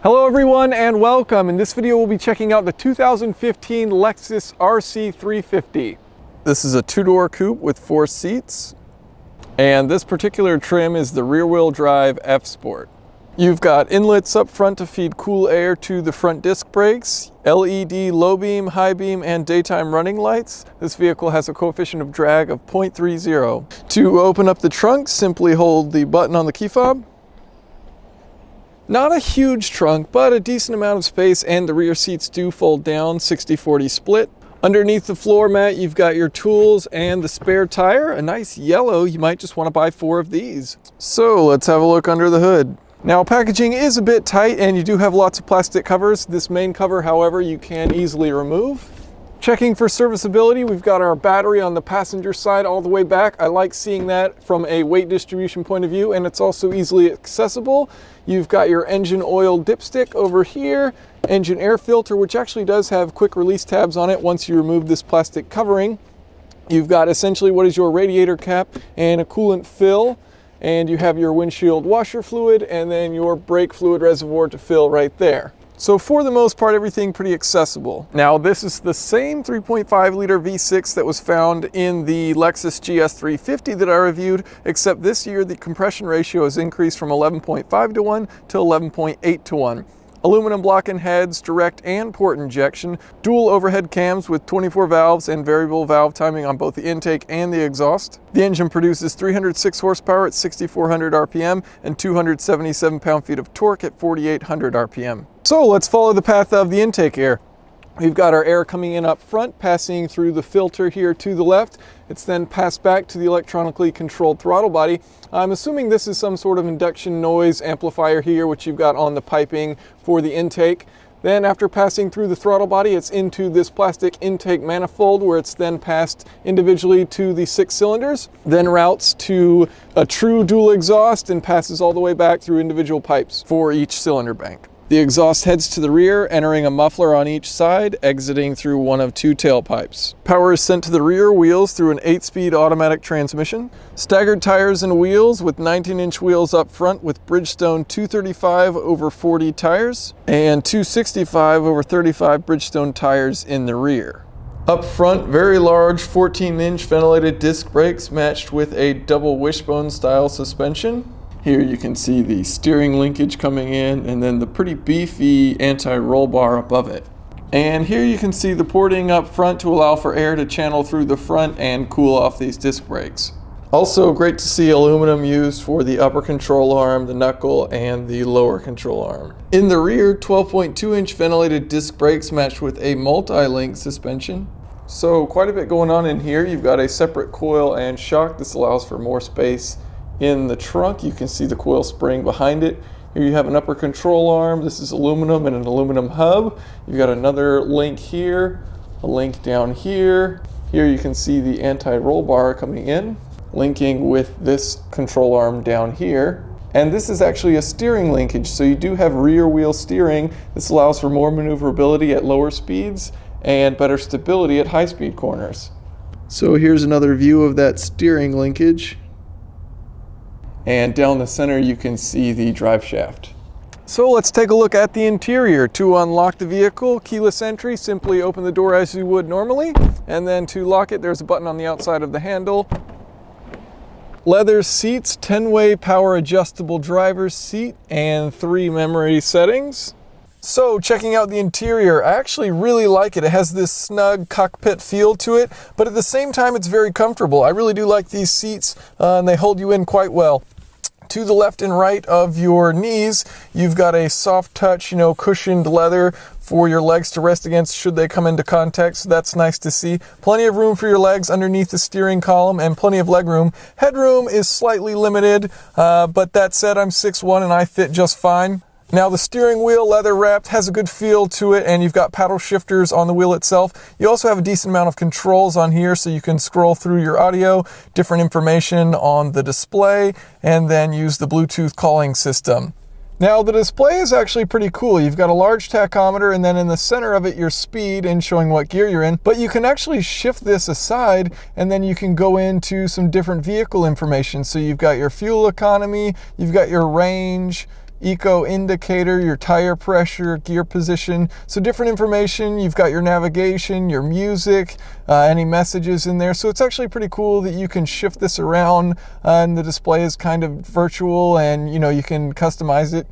Hello everyone and welcome. In this video we'll be checking out the 2015 Lexus RC350. This is a two-door coupe with 4 seats, and this particular trim is the rear-wheel drive F Sport. You've got inlets up front to feed cool air to the front disc brakes, LED low beam, high beam, and daytime running lights. This vehicle has a coefficient of drag of 0.30. To open up the trunk, simply hold the button on the key fob. Not a huge trunk, but a decent amount of space, and the rear seats do fold down 60-40 split. Underneath the floor mat, you've got your tools and the spare tire, a nice yellow. You might just want to buy 4 of these. So let's have a look under the hood. Now, packaging is a bit tight and you do have lots of plastic covers. This main cover, however, you can easily remove. Checking for serviceability, we've got our battery on the passenger side all the way back. I like seeing that from a weight distribution point of view, and it's also easily accessible. You've got your engine oil dipstick over here, engine air filter, which actually does have quick release tabs on it once you remove this plastic covering. You've got essentially what is your radiator cap and a coolant fill, and you have your windshield washer fluid and then your brake fluid reservoir to fill right there. So for the most part, everything pretty accessible. Now, this is the same 3.5 liter V6 that was found in the Lexus GS350 that I reviewed, except this year the compression ratio has increased from 11.5 to 1 to 11.8 to 1. Aluminum block and heads, direct and port injection, dual overhead cams with 24 valves and variable valve timing on both the intake and the exhaust. The engine produces 306 horsepower at 6,400 RPM and 277 pound-feet of torque at 4,800 RPM. So let's follow the path of the intake air. We've got our air coming in up front, passing through the filter here to the left. It's then passed back to the electronically controlled throttle body. I'm assuming this is some sort of induction noise amplifier here, which you've got on the piping for the intake. Then after passing through the throttle body, it's into this plastic intake manifold where it's then passed individually to the 6 cylinders, then routes to a true dual exhaust and passes all the way back through individual pipes for each cylinder bank. The exhaust heads to the rear, entering a muffler on each side, exiting through one of 2 tailpipes. Power is sent to the rear wheels through an 8-speed automatic transmission. Staggered tires and wheels with 19-inch wheels up front with Bridgestone 235/40 tires and 265/35 Bridgestone tires in the rear. Up front, very large 14-inch ventilated disc brakes matched with a double wishbone style suspension. Here you can see the steering linkage coming in and then the pretty beefy anti-roll bar above it. And here you can see the porting up front to allow for air to channel through the front and cool off these disc brakes. Also great to see aluminum used for the upper control arm, the knuckle, and the lower control arm. In the rear, 12.2-inch ventilated disc brakes matched with a multi-link suspension. So quite a bit going on in here. You've got a separate coil and shock. This allows for more space in the trunk. You can see the coil spring behind it. Here you have an upper control arm. This is aluminum and an aluminum hub. You've got another link here, a link down here. Here you can see the anti-roll bar coming in, linking with this control arm down here. And this is actually a steering linkage, so you do have rear wheel steering. This allows for more maneuverability at lower speeds and better stability at high speed corners. So here's another view of that steering linkage. And down the center you can see the drive shaft. So let's take a look at the interior. To unlock the vehicle, keyless entry, simply open the door as you would normally, and then to lock it, there's a button on the outside of the handle. Leather seats, 10-way power adjustable driver's seat, and 3 memory settings. So checking out the interior, I actually really like it. It has this snug cockpit feel to it, but at the same time it's very comfortable. I really do like these seats, and they hold you in quite well. To the left and right of your knees, you've got a soft touch, cushioned leather for your legs to rest against should they come into contact, so that's nice to see. Plenty of room for your legs underneath the steering column and plenty of leg room. Headroom is slightly limited, but that said, I'm 6'1" and I fit just fine. Now the steering wheel, leather wrapped, has a good feel to it, and you've got paddle shifters on the wheel itself. You also have a decent amount of controls on here, so you can scroll through your audio, different information on the display, and then use the Bluetooth calling system. Now the display is actually pretty cool. You've got a large tachometer, and then in the center of it your speed and showing what gear you're in, but you can actually shift this aside and then you can go into some different vehicle information. So you've got your fuel economy, you've got your range, eco indicator, your tire pressure, gear position, so different information. You've got your navigation, your music, any messages in there. So it's actually pretty cool that you can shift this around and the display is kind of virtual, and you can customize it.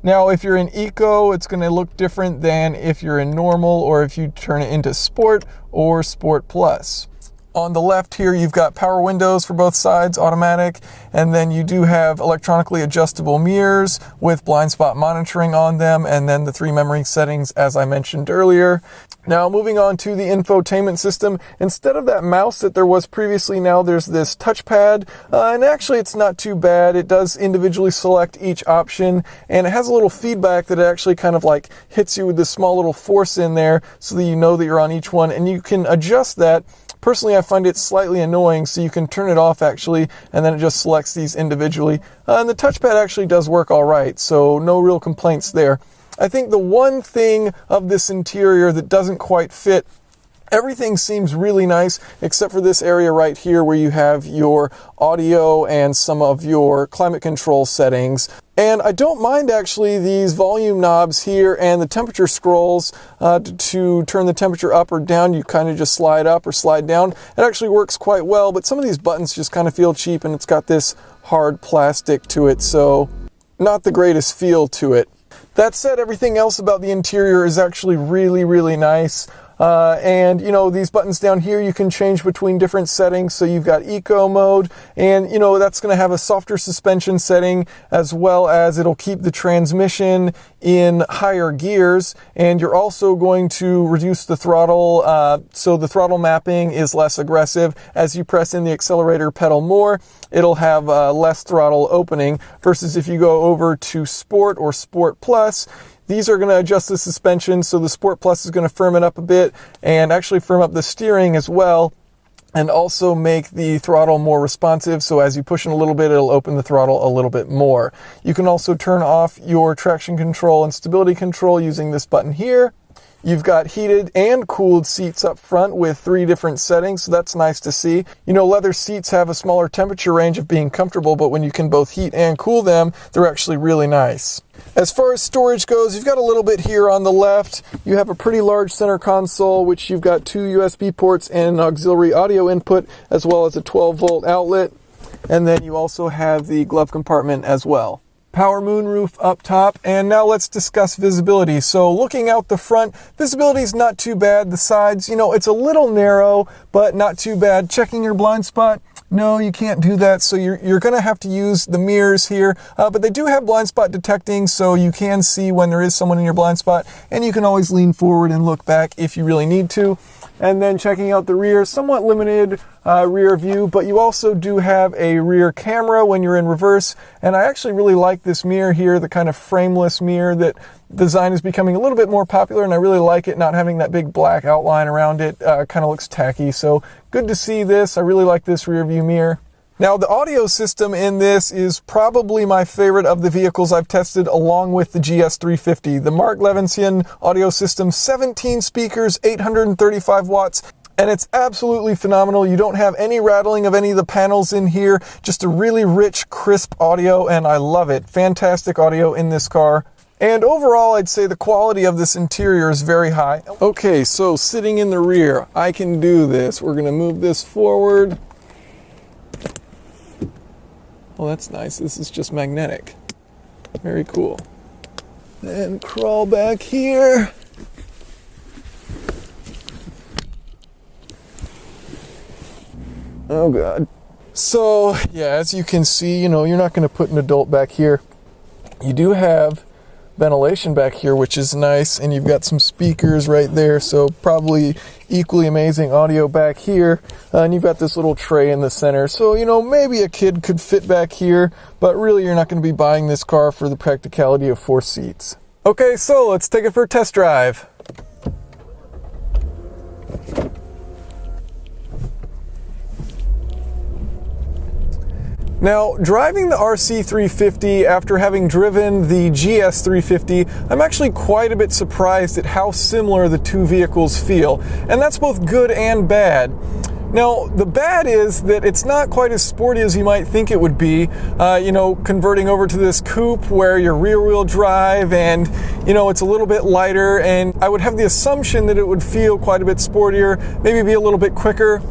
Now, if you're in eco, it's going to look different than if you're in normal, or if you turn it into sport or sport plus. On the left here, you've got power windows for both sides, automatic, and then you do have electronically adjustable mirrors with blind spot monitoring on them, and then the 3 memory settings as I mentioned earlier. Now, moving on to the infotainment system, instead of that mouse that there was previously, now there's this touchpad, and actually it's not too bad. It does individually select each option, and it has a little feedback that it actually kind of like hits you with this small little force in there so that you know that you're on each one, and you can adjust that. Personally, I find it slightly annoying, so you can turn it off actually, and then it just selects these individually. And the touchpad actually does work all right, so no real complaints there. I think the one thing of this interior that doesn't quite fit, everything seems really nice except for this area right here where you have your audio and some of your climate control settings. And I don't mind actually these volume knobs here and the temperature scrolls to turn the temperature up or down. You kind of just slide up or slide down. It actually works quite well, but some of these buttons just kind of feel cheap, and it's got this hard plastic to it, so not the greatest feel to it. That said, everything else about the interior is actually really, really nice. And these buttons down here, you can change between different settings. So you've got eco mode, and that's going to have a softer suspension setting, as well as it'll keep the transmission in higher gears. And you're also going to reduce the throttle, so the throttle mapping is less aggressive. As you press in the accelerator pedal more, it'll have less throttle opening, versus if you go over to Sport or Sport Plus, these are going to adjust the suspension, so the Sport Plus is going to firm it up a bit and actually firm up the steering as well, and also make the throttle more responsive, so as you push in a little bit, it'll open the throttle a little bit more. You can also turn off your traction control and stability control using this button here. You've got heated and cooled seats up front with 3 different settings, so that's nice to see. Leather seats have a smaller temperature range of being comfortable, but when you can both heat and cool them, they're actually really nice. As far as storage goes, you've got a little bit here on the left. You have a pretty large center console, which you've got 2 USB ports and an auxiliary audio input, as well as a 12-volt outlet. And then you also have the glove compartment as well. Power moonroof up top, and now let's discuss visibility. So looking out the front, visibility is not too bad. The sides, it's a little narrow, but not too bad. Checking your blind spot, no, you can't do that, so you're going to have to use the mirrors here, but they do have blind spot detecting, so you can see when there is someone in your blind spot, and you can always lean forward and look back if you really need to. And then checking out the rear, somewhat limited rear view, but you also do have a rear camera when you're in reverse. And I actually really like this mirror here, the kind of frameless mirror that design is becoming a little bit more popular, and I really like it not having that big black outline around it. Kind of looks tacky, so good to see this. I really like this rear view mirror. Now, the audio system in this is probably my favorite of the vehicles I've tested, along with the GS350. The Mark Levinson audio system, 17 speakers, 835 watts, and it's absolutely phenomenal. You don't have any rattling of any of the panels in here, just a really rich, crisp audio, and I love it. Fantastic audio in this car. And overall, I'd say the quality of this interior is very high. Okay, so sitting in the rear, I can do this. We're going to move this forward. Oh, that's nice. This is just magnetic. Very cool. And crawl back here. Oh, God. So, yeah, as you can see, you're not going to put an adult back here. You do have ventilation back here, which is nice, and you've got some speakers right there, so probably equally amazing audio back here. And you've got this little tray in the center, so maybe a kid could fit back here, but really you're not going to be buying this car for the practicality of 4 seats. Okay, so let's take it for a test drive. Now, driving the RC350 after having driven the GS350, I'm actually quite a bit surprised at how similar the two vehicles feel, and that's both good and bad. Now, the bad is that it's not quite as sporty as you might think it would be, converting over to this coupe where you're rear-wheel drive and, it's a little bit lighter, and I would have the assumption that it would feel quite a bit sportier, maybe be a little bit quicker.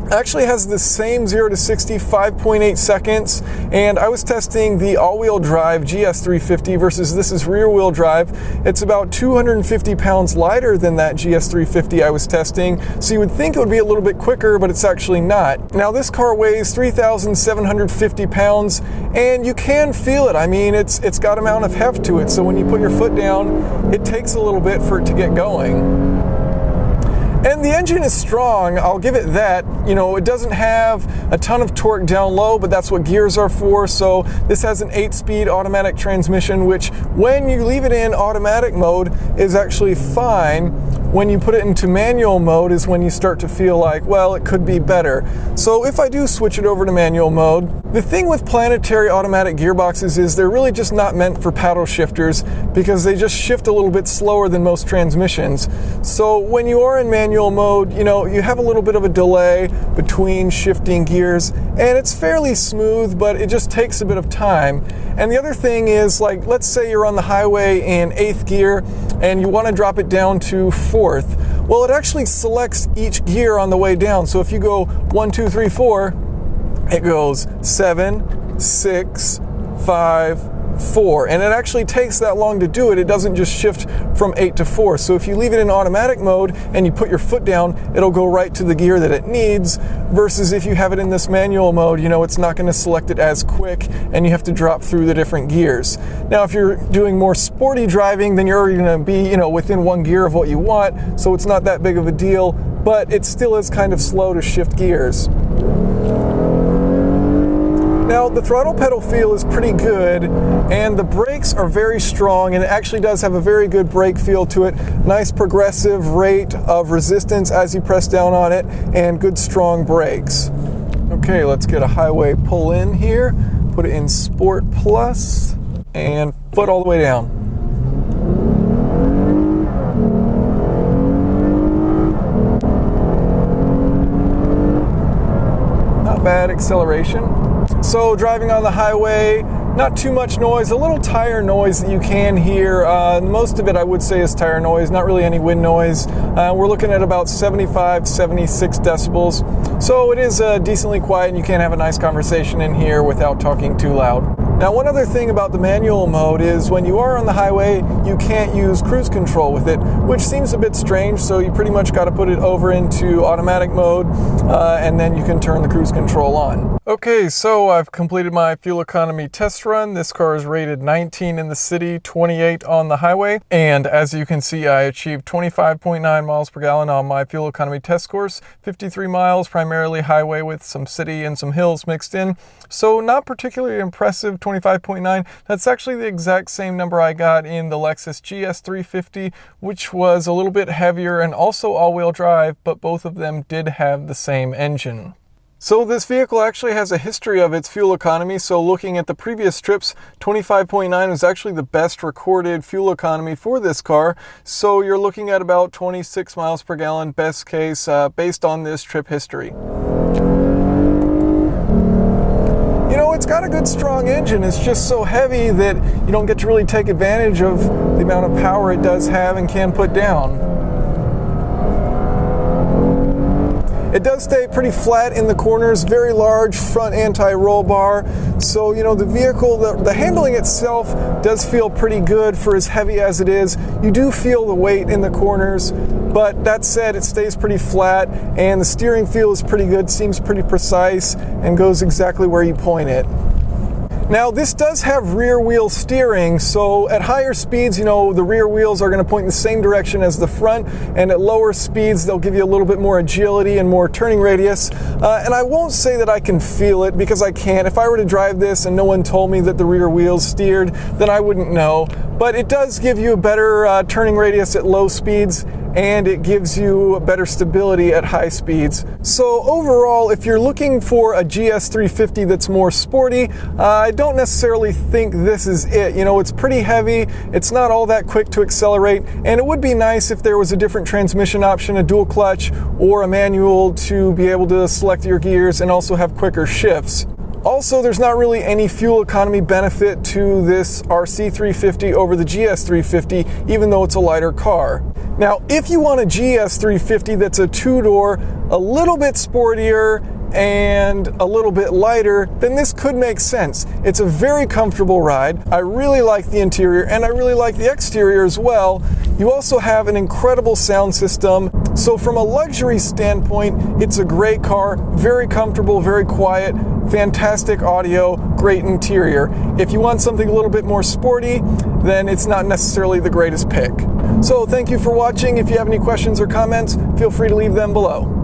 Actually has the same 0 to 60 5.8 seconds, and I was testing the all-wheel drive GS350 versus this is rear-wheel drive. It's about 250 pounds lighter than that GS350 I was testing, so you would think it would be a little bit quicker, but it's actually not. Now this car weighs 3,750 pounds, and you can feel it. I mean, it's got amount of heft to it, so when you put your foot down, it takes a little bit for it to get going. And the engine is strong, I'll give it that. It doesn't have a ton of torque down low, but that's what gears are for. So this has an 8-speed automatic transmission, which when you leave it in automatic mode is actually fine. When you put it into manual mode is when you start to feel like, well, it could be better. So if I do switch it over to manual mode, the thing with planetary automatic gearboxes is they're really just not meant for paddle shifters because they just shift a little bit slower than most transmissions. So when you are in manual mode, you have a little bit of a delay between shifting gears, and it's fairly smooth, but it just takes a bit of time. And the other thing is, like, let's say you're on the highway in 8th gear and you want to drop it down to 4th. Well, it actually selects each gear on the way down. So if you go 1, 2, 3, 4, it goes 7, 6, 5, 4, and it actually takes that long to do it. It doesn't just shift from 8 to 4. So if you leave it in automatic mode and you put your foot down, it'll go right to the gear that it needs, versus if you have it in this manual mode, it's not going to select it as quick and you have to drop through the different gears. Now, if you're doing more sporty driving, then you're already going to be, within one gear of what you want, so it's not that big of a deal, but it still is kind of slow to shift gears. Now, the throttle pedal feel is pretty good, and the brakes are very strong, and it actually does have a very good brake feel to it. Nice progressive rate of resistance as you press down on it, and good strong brakes. Okay, let's get a highway pull in here, put it in Sport Plus, and foot all the way down. Not bad acceleration. So driving on the highway, not too much noise, a little tire noise that you can hear. Most of it I would say is tire noise, not really any wind noise. We're looking at about 75, 76 decibels. So it is decently quiet and you can have a nice conversation in here without talking too loud. Now, one other thing about the manual mode is when you are on the highway, you can't use cruise control with it, which seems a bit strange, so you pretty much got to put it over into automatic mode, and then you can turn the cruise control on. Okay, so I've completed my fuel economy test run. This car is rated 19 in the city, 28 on the highway, and as you can see, I achieved 25.9 miles per gallon on my fuel economy test course, 53 miles, primarily highway with some city and some hills mixed in. So not particularly impressive, 25.9. That's actually the exact same number I got in the Lexus GS350, which was a little bit heavier and also all-wheel drive, but both of them did have the same engine. So this vehicle actually has a history of its fuel economy. So looking at the previous trips, 25.9 was actually the best recorded fuel economy for this car. So you're looking at about 26 miles per gallon, best case, based on this trip history. It's got a good strong engine. It's just so heavy that you don't get to really take advantage of the amount of power it does have and can put down. It does stay pretty flat in the corners, very large front anti-roll bar. So, the vehicle, the handling itself does feel pretty good for as heavy as it is. You do feel the weight in the corners, but that said, it stays pretty flat, and the steering feel is pretty good, seems pretty precise, and goes exactly where you point it. Now, this does have rear wheel steering, so at higher speeds, the rear wheels are going to point in the same direction as the front, and at lower speeds, they'll give you a little bit more agility and more turning radius. And I won't say that I can feel it, because I can't. If I were to drive this and no one told me that the rear wheels steered, then I wouldn't know. But it does give you a better turning radius at low speeds, and it gives you better stability at high speeds. So overall, if you're looking for a GS350 that's more sporty, I don't necessarily think this is it. You know, it's pretty heavy, it's not all that quick to accelerate, and it would be nice if there was a different transmission option, a dual clutch or a manual to be able to select your gears and also have quicker shifts. Also, there's not really any fuel economy benefit to this RC350 over the GS350, even though it's a lighter car. Now, if you want a GS350 that's a two-door, a little bit sportier, and a little bit lighter, then this could make sense. It's a very comfortable ride. I really like the interior, and I really like the exterior as well. You also have an incredible sound system. So from a luxury standpoint, it's a great car, very comfortable, very quiet, fantastic audio, great interior. If you want something a little bit more sporty, then it's not necessarily the greatest pick. So thank you for watching. If you have any questions or comments, feel free to leave them below.